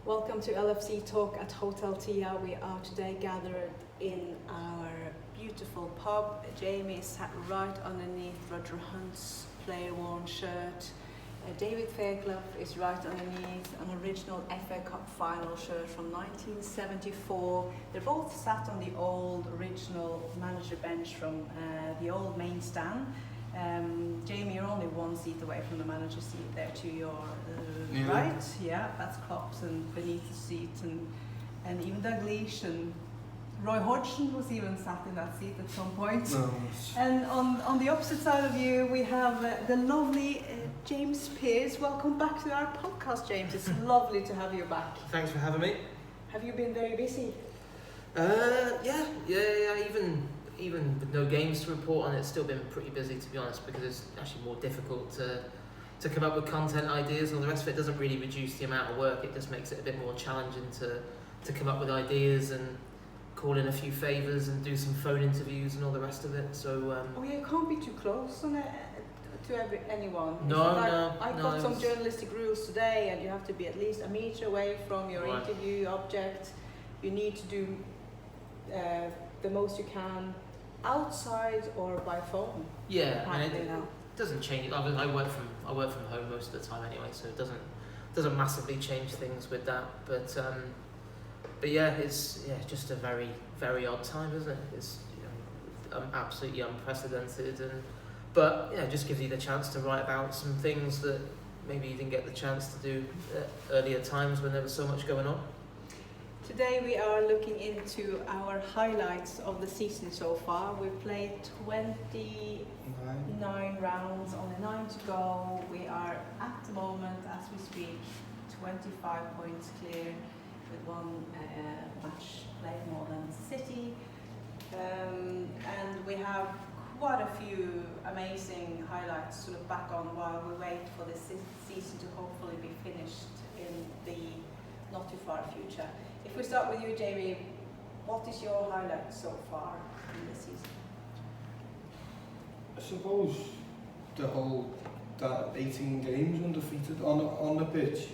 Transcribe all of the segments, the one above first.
Welcome to LFC Talk at Hotel Tia. We are today gathered in our beautiful pub. Jamie is sat right underneath Roger Hunt's player-worn shirt. David Fairclough is right underneath an original FA Cup final shirt from 1974. They're both sat on the old original manager bench from the old main stand. Jamie, you're only one seat away from the manager seat there to your right. Yeah, that's Klopp's, and beneath the seat, and even Dalglish and Roy Hodgson was even sat in that seat at some point. No. And on the opposite side of you, we have the lovely James Pearce. Welcome back to our podcast, James. It's lovely to have you back. Thanks for having me. Have you been very busy? Yeah. Even with no games to report on, it's still been pretty busy, to be honest, because it's actually more difficult to come up with content ideas, and all the rest of it doesn't really reduce the amount of work. It just makes it a bit more challenging to come up with ideas and call in a few favours and do some phone interviews and all the rest of it. So you can't be too close on it to anyone. No. I've got some journalistic rules today, and you have to be at least a metre away from your interview object. You need to do the most you can outside or by phone. Yeah, and it doesn't change. I work from home most of the time anyway, so it doesn't massively change things with that. But yeah, it's just a very, very odd time, isn't it? It's absolutely unprecedented, but it just gives you the chance to write about some things that maybe you didn't get the chance to do at earlier times when there was so much going on. Today we are looking into our highlights of the season so far. We've played 29 rounds, only 9 to go. We are at the moment, as we speak, 25 points clear with one match played more than City. And we have quite a few amazing highlights to look back on while we wait for this season to hopefully be finished in the not too far future. If we start with you, Jamie, what is your highlight so far in this season? I suppose that 18 games undefeated on the pitch,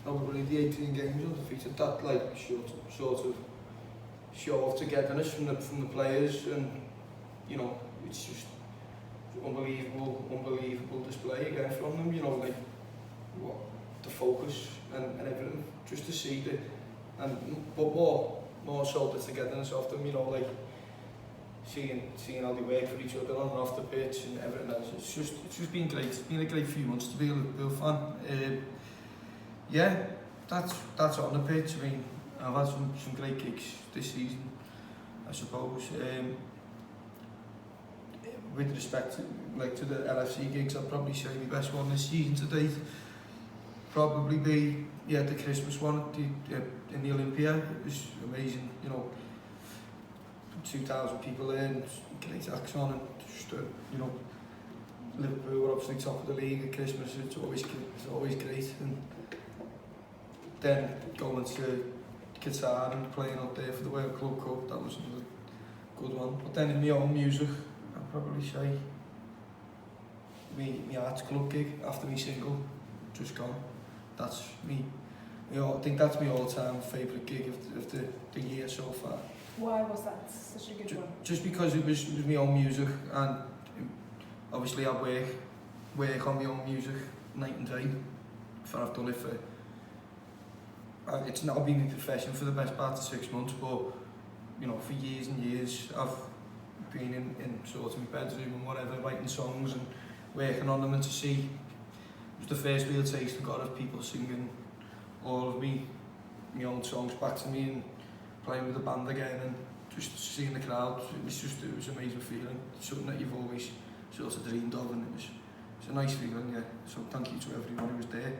probably the 18 games undefeated, that sort of show of togetherness from the players, and it's just unbelievable display again from them. What the focus and everything, just to see the. But more so the togetherness of them, seeing how they work for each other on and off the pitch and everything else. It's just been great. It's been a great few months to be a Liverpool fan. That's on the pitch. I mean, I've had some great gigs this season, I suppose. With respect to the LFC gigs, I'd probably say my best one this season to date probably be the Christmas one in the Olympia. It was amazing, 2,000 people there, and great acts on, and just Liverpool were obviously top of the league at Christmas. It's always great, and then going to Qatar and playing out there for the World Club Cup, that was another good one. But then in my own music, I'd probably say my Arts Club gig after my single Just Gone. That's me. I think that's my all-time favourite gig of the year so far. Why was that such a good one? Just because it was my own music, and obviously I work on my own music night and day. I've done it for. It's now been my profession for the best part of 6 months, but for years and years I've been in sort of my bedroom and whatever, writing songs and working on them, and to see. It was the first real taste I got of people singing all of my own songs back to me and playing with the band again, and just seeing the crowd. It was an amazing feeling. Something that you've always sort of dreamed of, and it was a nice feeling, yeah. So thank you to everyone who was there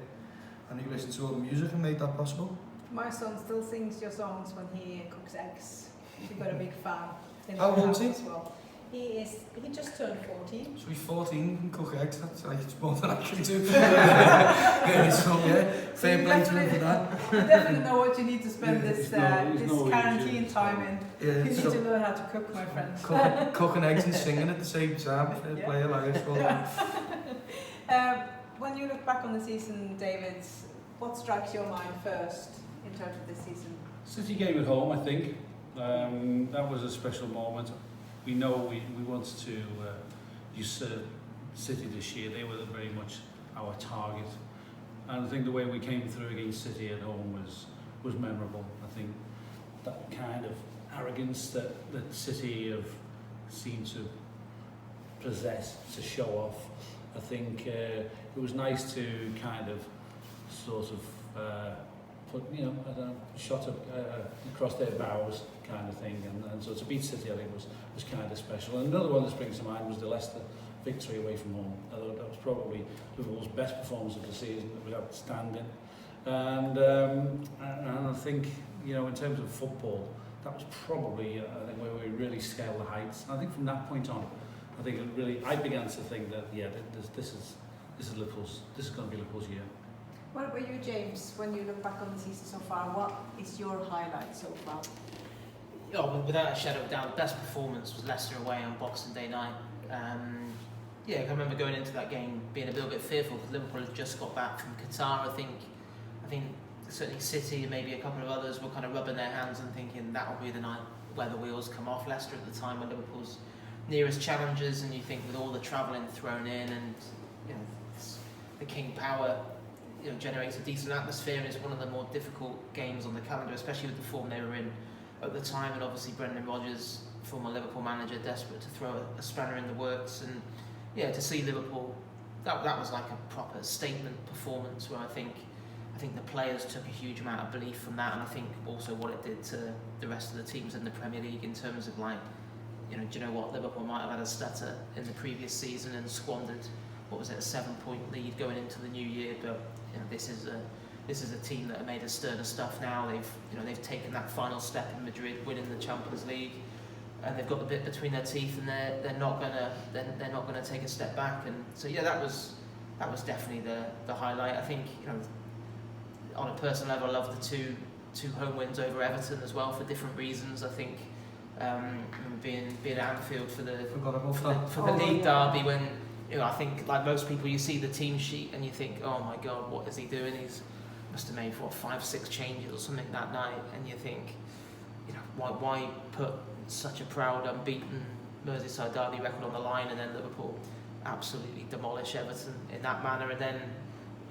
and who listened to all the music and made that possible. My son still sings your songs when he cooks eggs. You've got a big fan. How old is he? As well. He just turned 14. So he's 14 and can cook eggs. That's like, it's more than I can do. Fair play to him for that. You definitely know what you need to spend this quarantine time in. Yeah, you need to learn how to cook, my friend. Cooking eggs and singing at the same time. Fair play, Elias. When you look back on the season, David, what strikes your mind first? in terms of this season? City game at home, I think. That was a special moment. We know we wanted to usurp City this year. They were very much our target. And I think the way we came through against City at home was memorable. I think that kind of arrogance that City have seemed to possess, to show off. I think it was nice to kind of sort of put, you know, I don't know, shot across their bows kind of thing, and so to beat City I think was kind of special. And another one that springs to mind was the Leicester victory away from home. I thought that was probably Liverpool's best performance of the season, that was outstanding. And I think, you know, in terms of football, that was probably I think where we really scaled the heights. And I think from that point on, I think I began to think that this is Liverpool's, this is going to be Liverpool's year. What about you, James? When you look back on the season so far, what is your highlight so far? Oh, without a shadow of doubt, the best performance was Leicester away on Boxing Day night. Yeah, I remember going into that game being a little bit fearful because Liverpool had just got back from Qatar. I think certainly City and maybe a couple of others were kind of rubbing their hands and thinking that will be the night where the wheels come off. Leicester at the time were Liverpool's nearest challengers, and you think with all the travelling thrown in and, you know, the King Power, you know, generates a decent atmosphere, and it's one of the more difficult games on the calendar, especially with the form they were in at the time. And obviously Brendan Rodgers, former Liverpool manager, desperate to throw a spanner in the works, and yeah, to see Liverpool, that was like a proper statement performance where I think the players took a huge amount of belief from that, and I think also what it did to the rest of the teams in the Premier League in terms of, like, you know, do you know what, Liverpool might have had a stutter in the previous season and squandered, what was it, a 7-point lead going into the new year, but you know, this is a team that have made a stir of stuff now. They've taken that final step in Madrid, winning the Champions League, and they've got the bit between their teeth, and they're not gonna take a step back. And so yeah, that was definitely the highlight. I think, you know, on a personal level, I love the two home wins over Everton as well for different reasons. I think being at Anfield for the league derby, when, you know, I think like most people, you see the team sheet and you think, oh my God, what is he doing? He's must have made 5-6 changes or something that night, and you think, you know, why put such a proud, unbeaten Merseyside derby record on the line, and then Liverpool absolutely demolish Everton in that manner. And then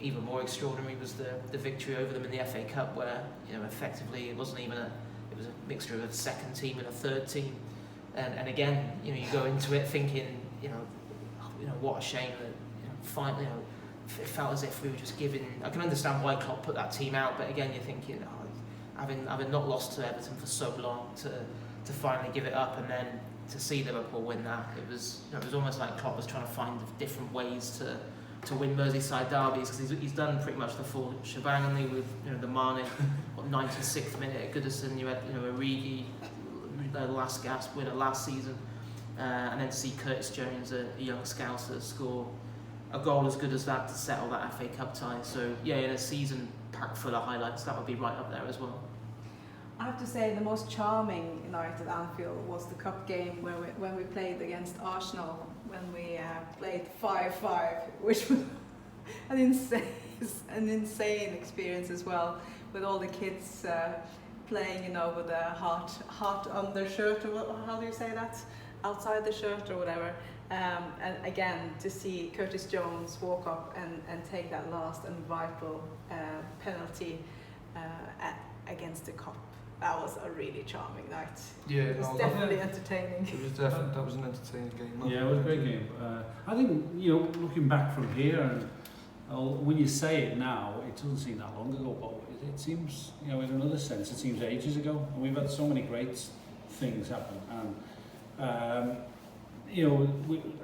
even more extraordinary was the victory over them in the FA Cup, where, you know, effectively it wasn't even it was a mixture of a second team and a third team, and again, you know, you go into it thinking, you know, what a shame that, you know, finally, you know, it felt as if we were just giving. I can understand why Klopp put that team out, but again, you're thinking, having not lost to Everton for so long, to finally give it up, and then to see Liverpool win that, it was almost like Klopp was trying to find different ways to win Merseyside derbies, because he's done pretty much the full shebang, and with, you know, the Mane 96th minute at Goodison, you had, you know, Origi, the last gasp winner last season, and then to see Curtis Jones, a young scouser, score a goal as good as that to settle that FA Cup tie. So yeah, in a season packed full of highlights, that would be right up there as well. I have to say the most charming night at Anfield was the cup game when we played against Arsenal, when we played 5-5, which was an insane experience as well, with all the kids playing, you know, with a heart on their shirt, or how do you say that? Outside the shirt or whatever. And again, to see Curtis Jones walk up and take that last and vital penalty against the Cup. That was a really charming night. Yeah, it was definitely entertaining. It was definitely, that was an entertaining game. Yeah, it was a great game. I think, you know, looking back from here, and when you say it now, it doesn't seem that long ago, but it seems, you know, in another sense, it seems ages ago. And we've had so many great things happen, and you know,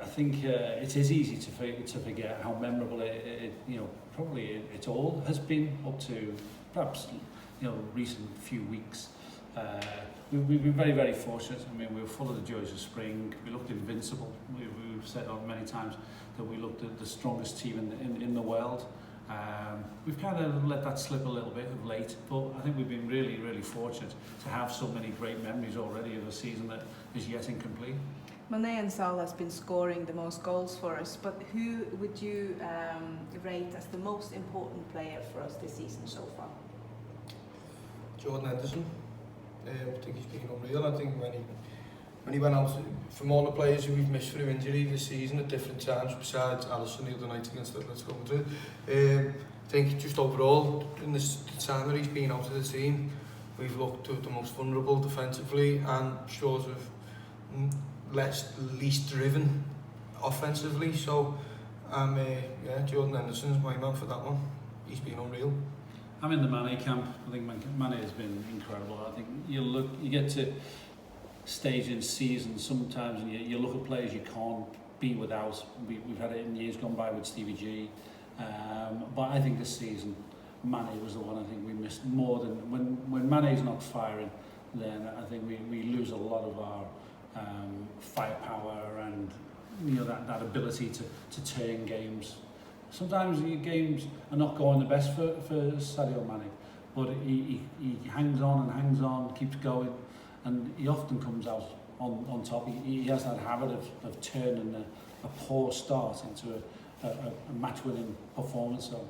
I think it is easy to forget how memorable it you know, probably it all has been up to perhaps, you know, recent few weeks. We've been very, very fortunate. I mean, we were full of the joys of spring. We looked invincible. We've said on many times that we looked at the strongest team in the world. We've kind of let that slip a little bit of late, but I think we've been really, really fortunate to have so many great memories already of a season that is yet incomplete. Mane and Salah has been scoring the most goals for us, but who would you rate as the most important player for us this season so far? Jordan Henderson. I think he's been unreal. I think when he went out, from all the players who we've missed through injury this season at different times, besides Alisson the other night against Atletico Madrid, I think just overall, in the time that he's been out of the team, we've looked the most vulnerable defensively and sort of least driven offensively. So, Jordan Henderson's my man for that one. He's been unreal. I'm in the Mane camp. I think Mane has been incredible. I think you get to stage in season sometimes, and you look at players you can't be without. We've had it in years gone by with Stevie G, but I think this season Mane was the one I think we missed more than when Mane's not firing. Then I think we lose a lot of our firepower and that ability to turn games. Sometimes your games are not going the best for Sadio Mane, but he hangs on, keeps going, and he often comes out on top. He has that habit of turning a poor start into a match-winning performance. So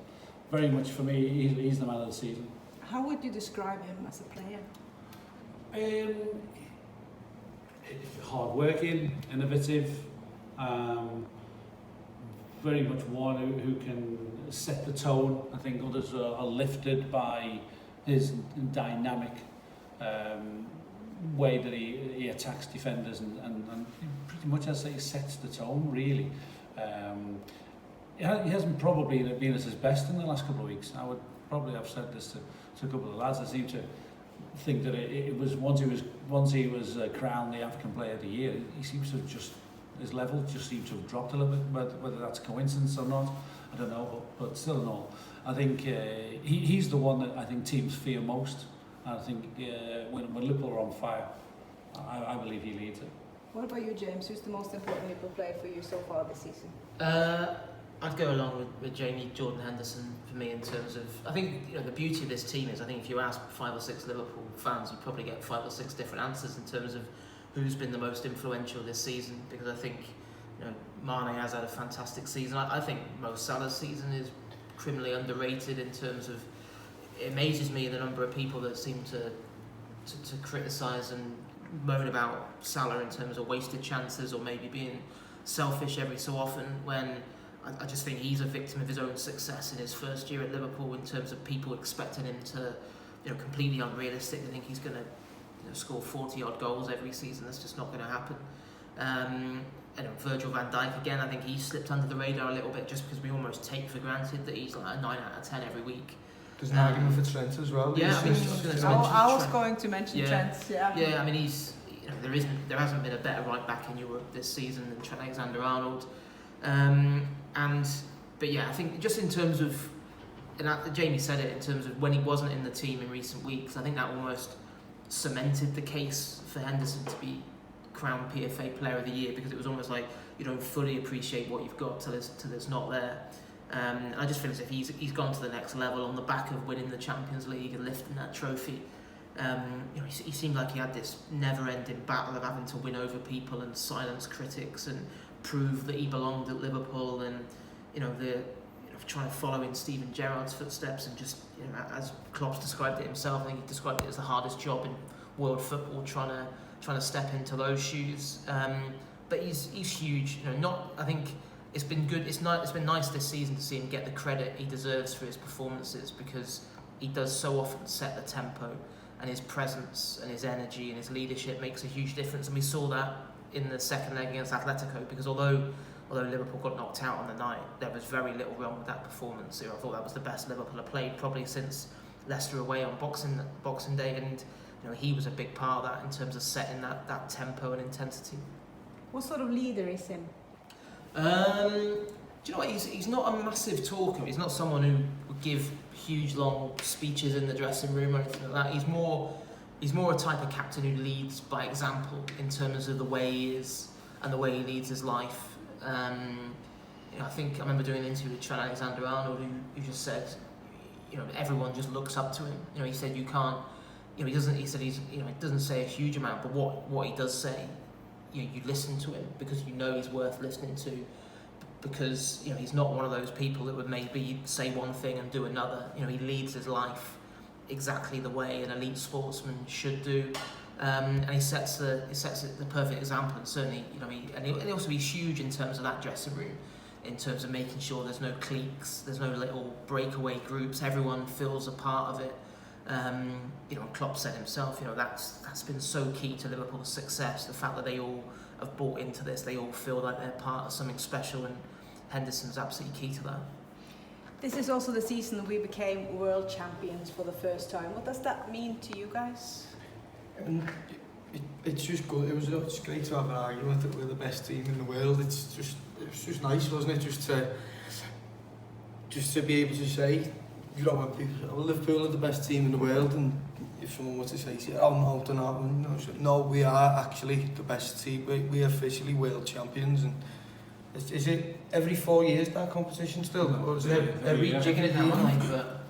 very much for me, he's the man of the season. How would you describe him as a player? Hard-working, innovative, very much one who can set the tone. I think others are lifted by his dynamic way that he attacks defenders and pretty much, as I say, sets the tone, really. He hasn't probably been at his best in the last couple of weeks. I would probably have said this to a couple of lads. I seem to think that it was once he was crowned the African Player of the Year, he seems to have his level just seems to have dropped a little bit. Whether that's a coincidence or not, I don't know. But still, in all, I think he's the one that I think teams fear most. And I think when Liverpool are on fire, I believe he leads it. What about you, James? Who's the most important Liverpool player for you so far this season? I'd go along with Jamie, Jordan Henderson for me in terms of, I think the beauty of this team is, I think if you ask 5 or 6 Liverpool fans, you'd probably get 5 or 6 different answers in terms of who's been the most influential this season, because I think Mane has had a fantastic season. I think Mo Salah's season is criminally underrated in terms of, it amazes me the number of people that seem to criticise and moan about Salah in terms of wasted chances or maybe being selfish every so often, when I just think he's a victim of his own success in his first year at Liverpool in terms of people expecting him to, completely unrealistic. I think he's going to score 40 odd goals every season. That's just not going to happen. Virgil van Dijk again, I think he slipped under the radar a little bit just because we almost take for granted that he's like a 9 out of 10 every week. There's an argument for Trent as well. Yeah, I was going to mention Trent. Yeah, I mean he's there hasn't been a better right back in Europe this season than Trent Alexander-Arnold. But yeah, I think just in terms of, and Jamie said it, in terms of when he wasn't in the team in recent weeks, I think that almost cemented the case for Henderson to be crowned PFA Player of the Year, because it was almost like you don't fully appreciate what you've got till it's not there. I just feel as if he's gone to the next level on the back of winning the Champions League and lifting that trophy. He seemed like he had this never-ending battle of having to win over people and silence critics and prove that he belonged at Liverpool, and trying to follow in Steven Gerrard's footsteps, and just as Klopp's described it himself, I think he described it as the hardest job in world football, trying to step into those shoes. But he's huge. I think it's been good. It's been nice this season to see him get the credit he deserves for his performances, because he does so often set the tempo, and his presence and his energy and his leadership makes a huge difference. And we saw that in the second leg against Atletico, because although Liverpool got knocked out on the night, there was very little wrong with that performance. I thought that was the best Liverpool have played probably since Leicester away on Boxing Day, and he was a big part of that in terms of setting that tempo and intensity. What sort of leader is him? Do you know what? He's not a massive talker. He's not someone who would give huge long speeches in the dressing room or anything like that. He's more a type of captain who leads by example in terms of the way he is and the way he leads his life. I think I remember doing an interview with Trent Alexander-Arnold who just said, everyone just looks up to him. He said you can't, he doesn't. He said he doesn't say a huge amount, but what he does say, you listen to him because he's worth listening to, because he's not one of those people that would maybe say one thing and do another. He leads his life exactly the way an elite sportsman should do. And he sets the perfect example, and certainly, you know, and also he's huge in terms of that dressing room, in terms of making sure there's no cliques, there's no little breakaway groups, everyone feels a part of it. You know, Klopp said himself, you know, that's been so key to Liverpool's success, the fact that they all have bought into this, they all feel like they're part of something special, and Henderson's absolutely key to that. This is also the season that we became world champions for the first time. What does that mean to you guys? And it's just good. It's great to have an argument that we're the best team in the world. It was just nice, wasn't it? Just to be able to say, you know, when people, oh, Liverpool are the best team in the world, and if someone were to say to you, oh no, they're not. No, we are actually the best team. We are officially world champions. And is it every 4 years that competition still, or is it every jigging it down,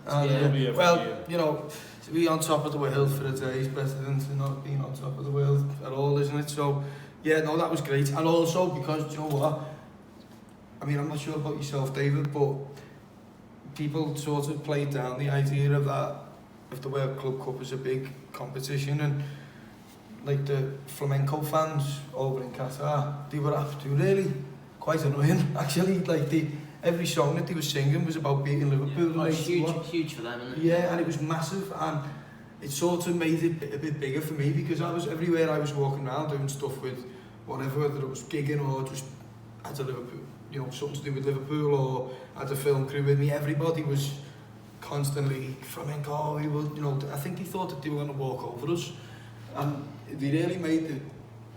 yeah. Well, you know, to be on top of the world for a day is better than to not being on top of the world at all, isn't it? So, yeah, no, that was great. And also because, you know what, I mean, I'm not sure about yourself, David, but people sort of played down the idea of the World Club Cup as a big competition, and like the flamenco fans over in Qatar, they were really quite annoying, actually. Like every song that they were singing was about beating Liverpool. Yeah, huge for them, isn't it? Yeah, and it was massive, and it sort of made it a bit bigger for me, because I was everywhere I was walking around doing stuff with whatever, whether it was gigging or just had a Liverpool, you know, something to do with Liverpool, or had a film crew with me. Everybody was constantly flamenco. We were, you know, I think they thought that they were going to walk over us, and they really made it.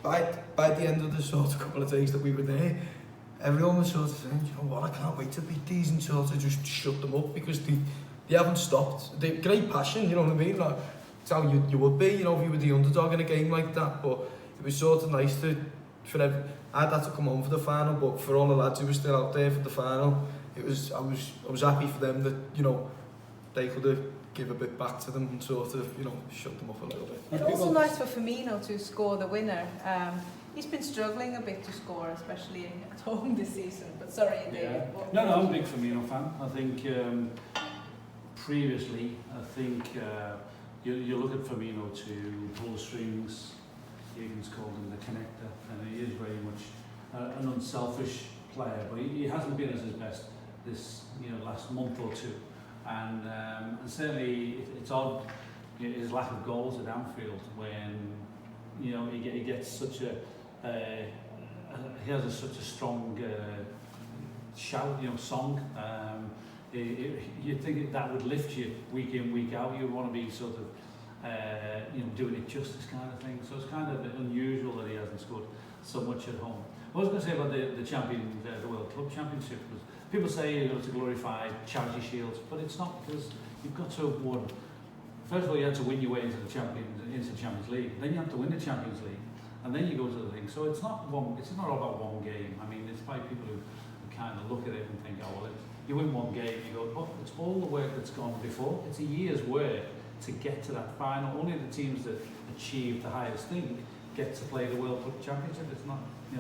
By the end of the sort of couple of days that we were there, everyone was sort of saying, you know what, I can't wait to beat these, and sort of just shut them up, because they haven't stopped. They great passion, you know what I mean? Like, it's how you would be, you know, if you were the underdog in a game like that. But it was sort of nice I'd had to come home for the final, but for all the lads who were still out there for the final, I was happy for them that, you know, they could have give a bit back to them and sort of, you know, shut them up a little bit. It's also nice for Firmino to score the winner. He's been struggling a bit to score, especially at home this season. But sorry, David. No, I'm a big Firmino fan. I think previously, you look at Firmino to pull the strings. Jürgen's called him the connector, and he is very much an unselfish player. But he hasn't been at his best this last month or two, and certainly it's odd, his lack of goals at Anfield, when he gets such he has such a strong shout, song. You'd think that would lift you week in, week out. You want to be sort of doing it justice kind of thing. So it's kind of unusual that he hasn't scored so much at home. What I was going to say about the World Club Championship was, people say it's a glorified charity shield, but it's not, because you've got to have won. First of all, you had to win your way into the Champions League. Then you have to win the Champions League, and then you go to the thing. So it's not all about one game. I mean, it's by people who kind of look at it and think, oh well, you win one game, you go, but it's all the work that's gone before. It's a year's work to get to that final. Only the teams that achieve the highest thing get to play the World Cup Championship. It's not,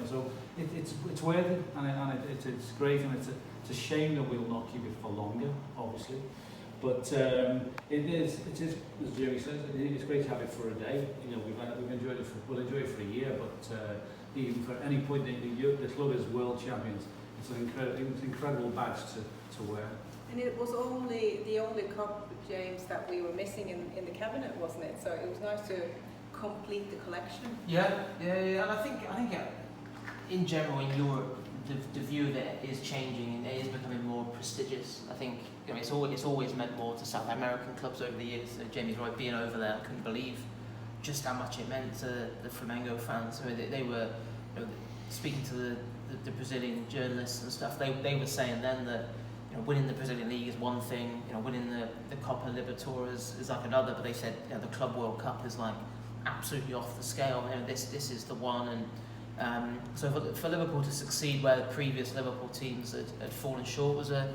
so it's worthy, and it's great, and it's a shame that we'll not keep it for longer, obviously. But it is, as Jamie says, it's great to have it for a day. We've enjoyed it we'll enjoy it for a year, but even for any point the club is world champions. It's an incredible badge to wear. And it was the only cup, James, that we were missing in the cabinet, wasn't it? So it was nice to complete the collection. Yeah. And I think in general in Europe, the view of it is changing, and it is becoming more prestigious. I think it's always meant more to South American clubs over the years. Jamie's right, being over there, I couldn't believe just how much it meant to the Flamengo fans. I mean, they were speaking to the Brazilian journalists and stuff. They were saying then that winning the Brazilian League is one thing, winning the Copa Libertadores is like another. But they said the Club World Cup is like absolutely off the scale. This is the one. And so for Liverpool to succeed where the previous Liverpool teams had fallen short was a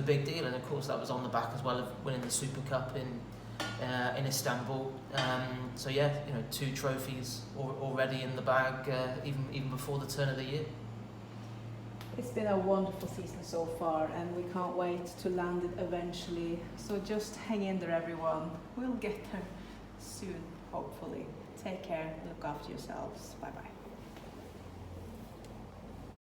big deal, and of course that was on the back as well of winning the Super Cup in Istanbul. So yeah, 2 trophies already in the bag, even before the turn of the year. It's been a wonderful season so far, and we can't wait to land it eventually. So just hang in there, everyone. We'll get there soon, hopefully. Take care, look after yourselves. Bye bye.